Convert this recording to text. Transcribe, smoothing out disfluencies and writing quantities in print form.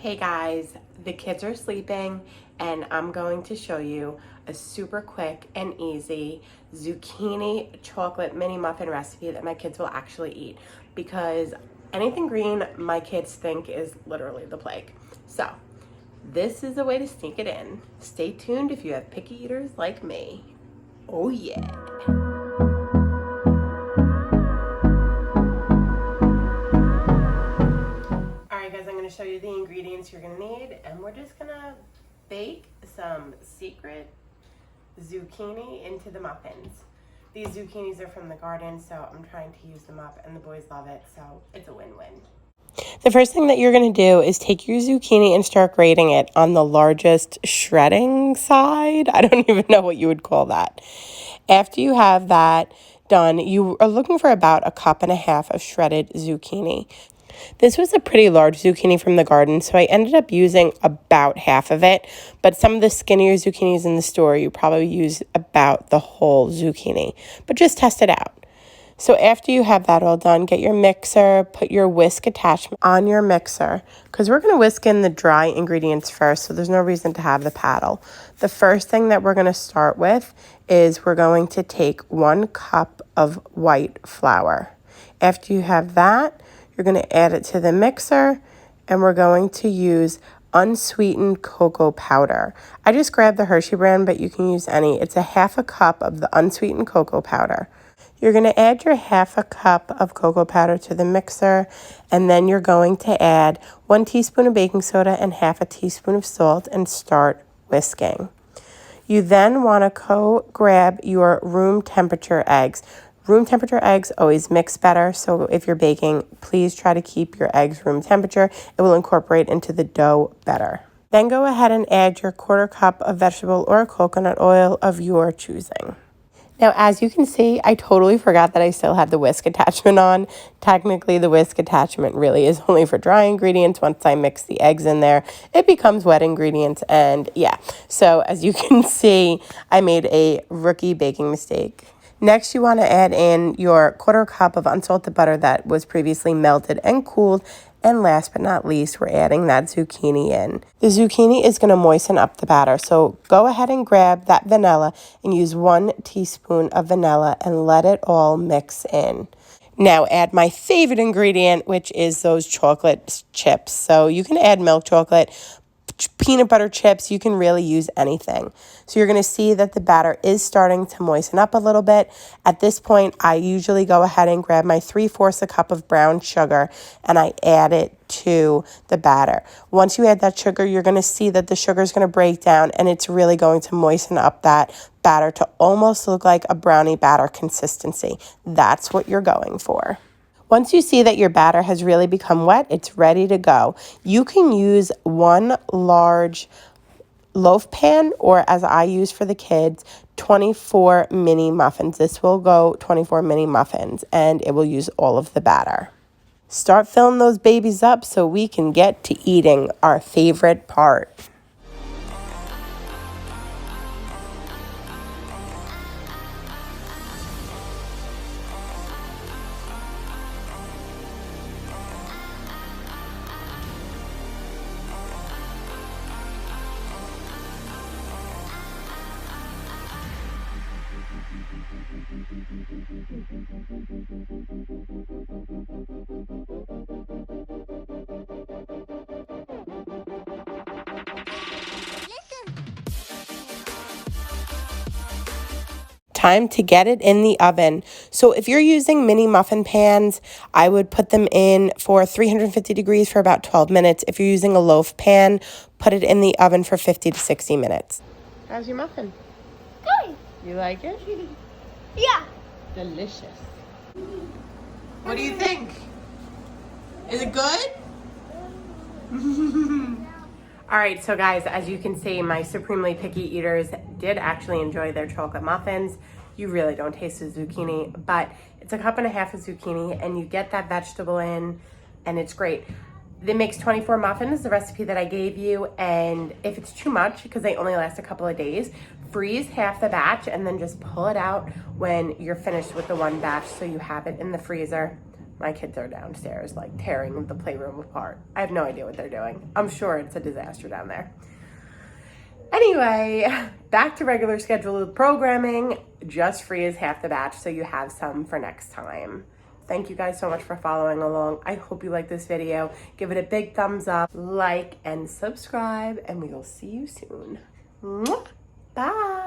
Hey guys, the kids are sleeping and I'm going to show you a super quick and easy zucchini chocolate mini muffin recipe that my kids will actually eat, because anything green my kids think is literally the plague. So this is a way to sneak it in. Stay tuned if you have picky eaters like me. Oh yeah. I'm going to show you the ingredients you're going to need, and we're just going to bake some secret zucchini into the muffins. These zucchinis are from the garden, so I'm trying to use them up, and the boys love it, so it's a win-win. The first thing that you're going to do is take your zucchini and start grating it on the largest shredding side. I don't even know what you would call that. After you have that done, you are looking for about 1.5 cups of shredded zucchini. This was a pretty large zucchini from the garden, so I ended up using about half of it. But some of the skinnier zucchinis in the store, you probably use about the whole zucchini. But just test it out. So after you have that all done, get your mixer, put your whisk attachment on your mixer, because we're going to whisk in the dry ingredients first, so there's no reason to have the paddle. The first thing that we're going to start with is we're going to take 1 cup of white flour. After you have that, you're going to add it to the mixer, and we're going to use unsweetened cocoa powder. I just grabbed the Hershey brand, but you can use any. It's 1/2 cup of the unsweetened cocoa powder. You're going to add your 1/2 cup of cocoa powder to the mixer, and then you're going to add 1 teaspoon of baking soda and 1/2 teaspoon of salt and start whisking. You then want to grab your room temperature eggs. Room temperature eggs always mix better, so if you're baking, please try to keep your eggs room temperature. It will incorporate into the dough better. Then go ahead and add your 1/4 cup of vegetable or coconut oil of your choosing. Now, as you can see, I totally forgot that I still had the whisk attachment on. Technically, the whisk attachment really is only for dry ingredients. Once I mix the eggs in there, it becomes wet ingredients, and yeah. So as you can see, I made a rookie baking mistake. Next, you want to add in your 1/4 cup of unsalted butter that was previously melted and cooled. And last but not least, we're adding that zucchini in. The zucchini is going to moisten up the batter, so go ahead and grab that vanilla and use 1 teaspoon of vanilla and let it all mix in. Now add my favorite ingredient, which is those chocolate chips. So you can add milk chocolate, peanut butter chips, you can really use anything. So you're going to see that the batter is starting to moisten up a little bit. At this point, I usually go ahead and grab my 3/4 cup of brown sugar and I add it to the batter. Once you add that sugar, you're going to see that the sugar is going to break down and it's really going to moisten up that batter to almost look like a brownie batter consistency. That's what you're going for. Once you see that your batter has really become wet, it's ready to go. You can use 1 large loaf pan, or as I use for the kids, 24 mini muffins. This will go 24 mini muffins, and it will use all of the batter. Start filling those babies up so we can get to eating, our favorite part. Time to get it in the oven. So if you're using mini muffin pans, I would put them in for 350 degrees for about 12 minutes. If you're using a loaf pan, put it in the oven for 50 to 60 minutes. How's your muffin? Good. You like it? Yeah. Delicious. What do you think? Is it good? All right, so guys, as you can see, my supremely picky eaters did actually enjoy their chocolate muffins. You really don't taste the zucchini, but it's 1.5 cups of zucchini and you get that vegetable in and it's great. It makes 24 muffins, the recipe that I gave you, and if it's too much, because they only last a couple of days, freeze half the batch and then just pull it out when you're finished with the one batch so you have it in the freezer My kids are downstairs like tearing the playroom apart. I have no idea what they're doing. I'm sure it's a disaster down there. Anyway, back to regular scheduled programming. Just free is half the batch, so you have some for next time. Thank you guys so much for following along. I hope you like this video. Give it a big thumbs up, like, and subscribe, and we will see you soon. Mwah! Bye.